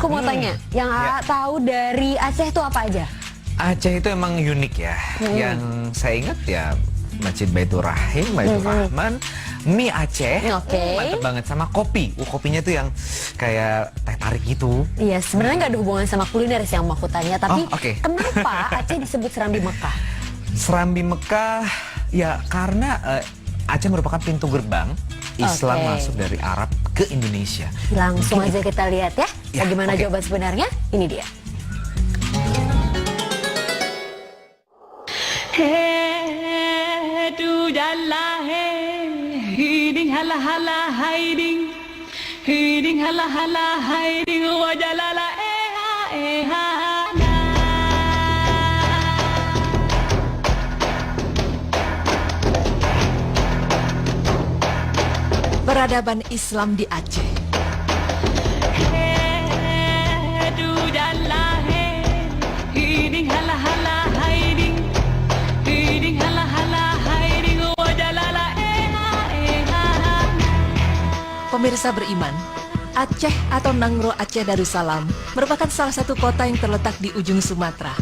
Aku mau tanya, yang AA tahu dari Aceh itu apa aja? Aceh itu emang unik ya. Yang saya ingat ya Masjid Baitur Rahim, Baitur Rahman, mie Aceh, mantep banget, sama kopi. Kopinya tuh yang kayak teh tarik gitu. Iya, sebenarnya nggak ada hubungan sama kuliner sih yang mau aku tanya, tapi kenapa Aceh disebut Serambi Mekah? Serambi Mekah ya karena Aceh merupakan pintu gerbang Islam masuk dari Arab ke Indonesia. Langsung aja kita lihat ya, bagaimana jawaban sebenarnya. Ini dia. Peradaban Islam di Aceh. Pemirsa beriman, Aceh atau Nangro Aceh Darussalam merupakan salah satu kota yang terletak di ujung Sumatera.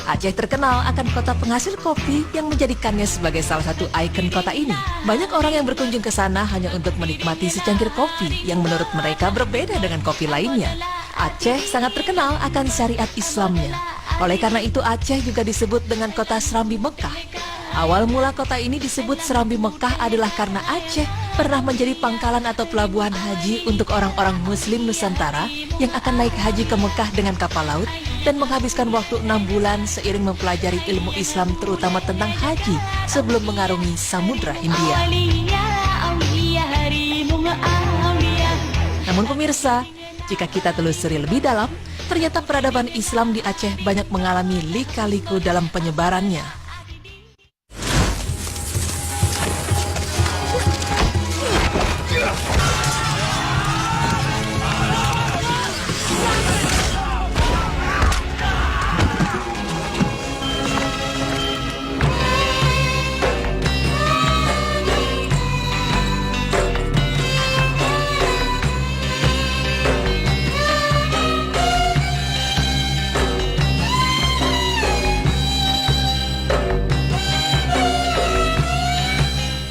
Aceh terkenal akan kota penghasil kopi yang menjadikannya sebagai salah satu ikon kota ini. Banyak orang yang berkunjung ke sana hanya untuk menikmati secangkir kopi yang menurut mereka berbeda dengan kopi lainnya. Aceh sangat terkenal akan syariat Islamnya. Oleh karena itu Aceh juga disebut dengan kota Serambi Mekah. Awal mula kota ini disebut Serambi Mekah adalah karena Aceh pernah menjadi pangkalan atau pelabuhan haji untuk orang-orang Muslim Nusantara yang akan naik haji ke Mekah dengan kapal laut dan menghabiskan waktu 6 bulan seiring mempelajari ilmu Islam terutama tentang haji sebelum mengarungi Samudra Hindia. Namun pemirsa, jika kita telusuri lebih dalam, ternyata peradaban Islam di Aceh banyak mengalami lika-liku dalam penyebarannya.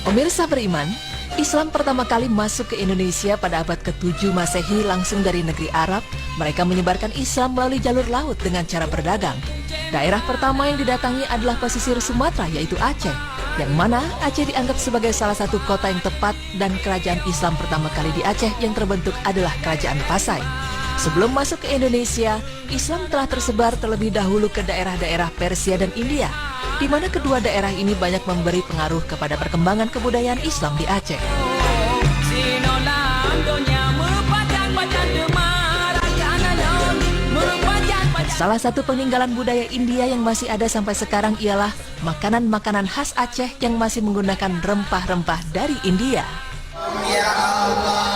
Pemirsa beriman, Islam pertama kali masuk ke Indonesia pada abad ke-7 Masehi langsung dari negeri Arab. Mereka menyebarkan Islam melalui jalur laut dengan cara berdagang. Daerah pertama yang didatangi adalah pesisir Sumatera, yaitu Aceh, yang mana Aceh dianggap sebagai salah satu kota yang tepat dan kerajaan Islam pertama kali di Aceh yang terbentuk adalah Kerajaan Pasai. Sebelum masuk ke Indonesia, Islam telah tersebar terlebih dahulu ke daerah-daerah Persia dan India, di mana kedua daerah ini banyak memberi pengaruh kepada perkembangan kebudayaan Islam di Aceh. Salah satu peninggalan budaya India yang masih ada sampai sekarang ialah makanan-makanan khas Aceh yang masih menggunakan rempah-rempah dari India. Ya Allah.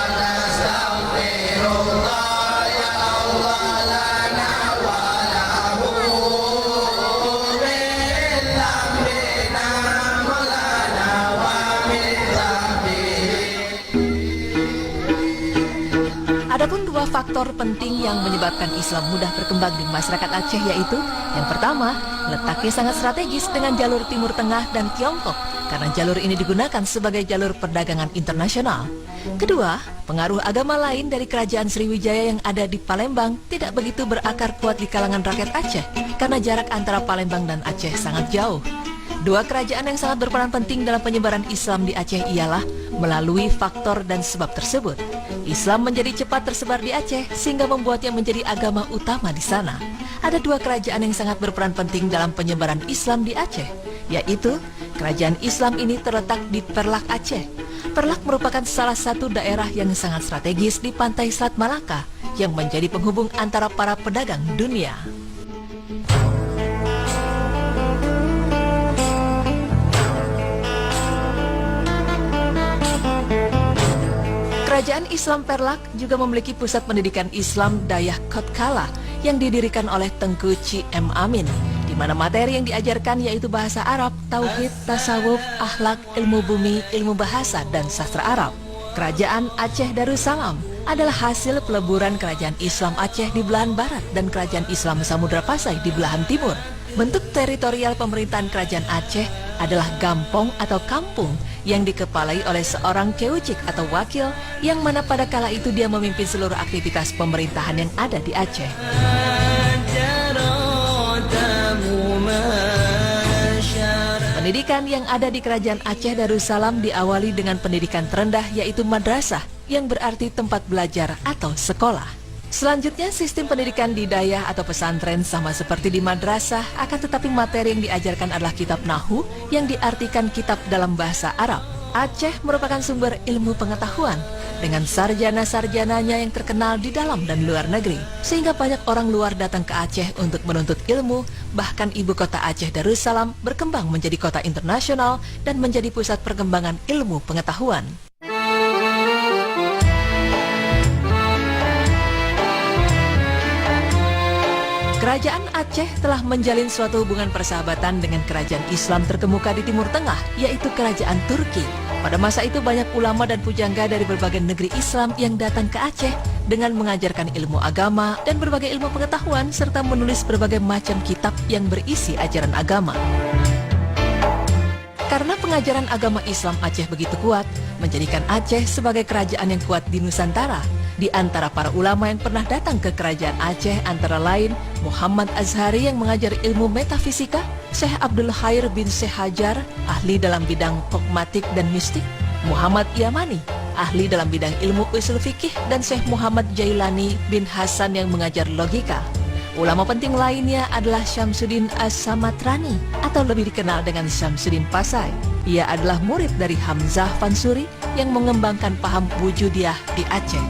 Adapun dua faktor penting yang menyebabkan Islam mudah berkembang di masyarakat Aceh yaitu yang pertama, letaknya sangat strategis dengan jalur Timur Tengah dan Tiongkok karena jalur ini digunakan sebagai jalur perdagangan internasional. Kedua, pengaruh agama lain dari kerajaan Sriwijaya yang ada di Palembang tidak begitu berakar kuat di kalangan rakyat Aceh karena jarak antara Palembang dan Aceh sangat jauh. Dua kerajaan yang sangat berperan penting dalam penyebaran Islam di Aceh ialah melalui faktor dan sebab tersebut. Islam menjadi cepat tersebar di Aceh sehingga membuatnya menjadi agama utama di sana. Ada dua kerajaan yang sangat berperan penting dalam penyebaran Islam di Aceh, yaitu kerajaan Islam ini terletak di Perlak Aceh. Perlak merupakan salah satu daerah yang sangat strategis di pantai Selat Malaka yang menjadi penghubung antara para pedagang dunia. Kerajaan Islam Perlak juga memiliki pusat pendidikan Islam Dayah Kotkala yang didirikan oleh Tengku Ci M. Amin, di mana materi yang diajarkan yaitu bahasa Arab, tauhid, tasawuf, akhlak, ilmu bumi, ilmu bahasa, dan sastra Arab. Kerajaan Aceh Darussalam adalah hasil peleburan kerajaan Islam Aceh di belahan barat dan kerajaan Islam Samudra Pasai di belahan timur. Bentuk teritorial pemerintahan kerajaan Aceh adalah gampong atau kampung yang dikepalai oleh seorang kewucik atau wakil yang mana pada kala itu dia memimpin seluruh aktivitas pemerintahan yang ada di Aceh. Pendidikan yang ada di Kerajaan Aceh Darussalam diawali dengan pendidikan terendah yaitu madrasah yang berarti tempat belajar atau sekolah. Selanjutnya sistem pendidikan di dayah atau pesantren sama seperti di madrasah, akan tetapi materi yang diajarkan adalah kitab Nahu yang diartikan kitab dalam bahasa Arab. Aceh merupakan sumber ilmu pengetahuan dengan sarjana-sarjananya yang terkenal di dalam dan luar negeri, sehingga banyak orang luar datang ke Aceh untuk menuntut ilmu. Bahkan ibu kota Aceh Darussalam berkembang menjadi kota internasional dan menjadi pusat perkembangan ilmu pengetahuan. Kerajaan Aceh telah menjalin suatu hubungan persahabatan dengan kerajaan Islam terkemuka di Timur Tengah, yaitu Kerajaan Turki. Pada masa itu banyak ulama dan pujangga dari berbagai negeri Islam yang datang ke Aceh dengan mengajarkan ilmu agama dan berbagai ilmu pengetahuan serta menulis berbagai macam kitab yang berisi ajaran agama. Karena pengajaran agama Islam Aceh begitu kuat, menjadikan Aceh sebagai kerajaan yang kuat di Nusantara. Di antara para ulama yang pernah datang ke kerajaan Aceh antara lain Muhammad Azhari yang mengajar ilmu metafisika, Syekh Abdul Khair bin Syekh Hajar, ahli dalam bidang kogmatik dan mistik, Muhammad Yamani, ahli dalam bidang ilmu usul fikih, dan Syekh Muhammad Jailani bin Hasan yang mengajar logika. Ulama penting lainnya adalah Syamsuddin As-Samatrani atau lebih dikenal dengan Syamsuddin Pasai. Ia adalah murid dari Hamzah Fansuri yang mengembangkan paham wujudiyah di Aceh.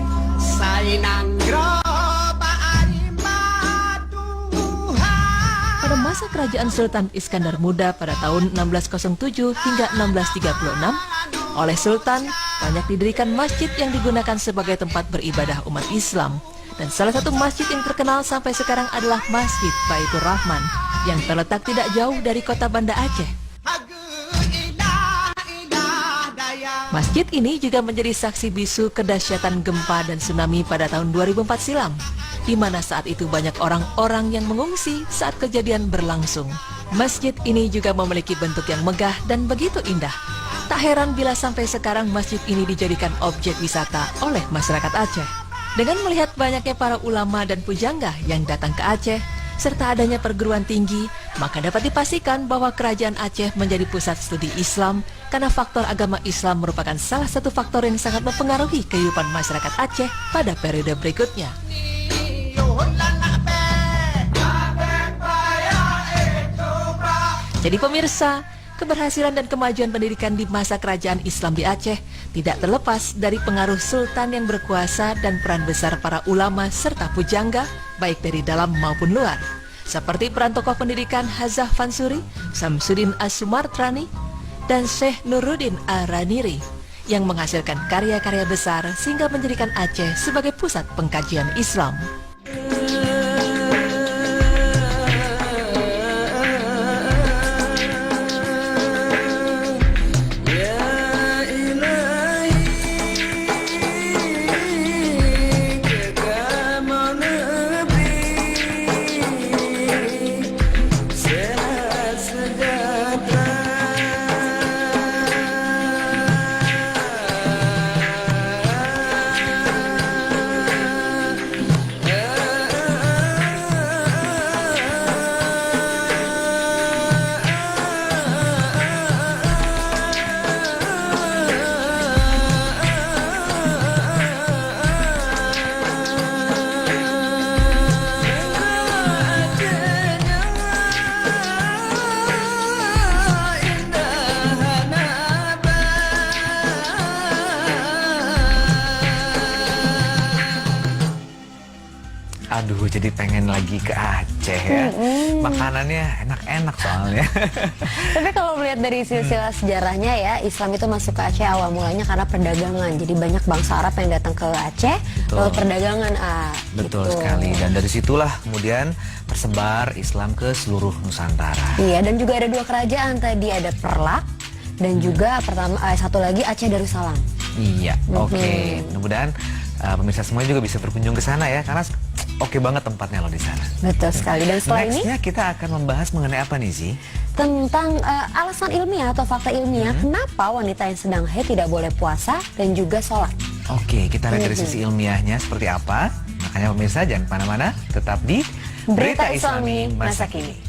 Pada masa kerajaan Sultan Iskandar Muda pada tahun 1607 hingga 1636, oleh Sultan banyak didirikan masjid yang digunakan sebagai tempat beribadah umat Islam. Dan salah satu masjid yang terkenal sampai sekarang adalah Masjid Baitur Rahman yang terletak tidak jauh dari kota Banda Aceh. Masjid ini juga menjadi saksi bisu kedahsyatan gempa dan tsunami pada tahun 2004 silam, di mana saat itu banyak orang-orang yang mengungsi saat kejadian berlangsung. Masjid ini juga memiliki bentuk yang megah dan begitu indah. Tak heran bila sampai sekarang masjid ini dijadikan objek wisata oleh masyarakat Aceh. Dengan melihat banyaknya para ulama dan pujangga yang datang ke Aceh, serta adanya perguruan tinggi, maka dapat dipastikan bahwa kerajaan Aceh menjadi pusat studi Islam karena faktor agama Islam merupakan salah satu faktor yang sangat mempengaruhi kehidupan masyarakat Aceh pada periode berikutnya. Jadi pemirsa, keberhasilan dan kemajuan pendidikan di masa kerajaan Islam di Aceh tidak terlepas dari pengaruh sultan yang berkuasa dan peran besar para ulama serta pujangga, baik dari dalam maupun luar. Seperti peran tokoh pendidikan Hamzah Fansuri, Syamsuddin As-Sumartrani, dan Syekh Nuruddin Ar-Raniri yang menghasilkan karya-karya besar sehingga menjadikan Aceh sebagai pusat pengkajian Islam. Aduh, jadi pengen lagi ke Aceh ya. Makanannya enak-enak soalnya. Tapi kalau melihat dari silsilah sejarahnya ya, Islam itu masuk ke Aceh awal mulanya karena perdagangan. Jadi banyak bangsa Arab yang datang ke Aceh, lalu perdagangan. Betul gitu. sekali. Dan dari situlah kemudian tersebar Islam ke seluruh Nusantara. Iya, dan juga ada dua kerajaan tadi, ada Perlak dan juga satu lagi Aceh Darussalam. Iya, oke. Mudah-mudahan pemirsa semua juga bisa berkunjung ke sana ya, karena oke banget tempatnya loh di sana. Betul sekali. Dan setelah ini Nextnya kita akan membahas mengenai apa nih sih? tentang alasan ilmiah atau fakta ilmiah kenapa wanita yang sedang haid tidak boleh puasa dan juga sholat. Oke, kita lihat dari sisi ilmiahnya seperti apa. Makanya pemirsa jangan kemana-mana, tetap di Berita Islami Masa Kini.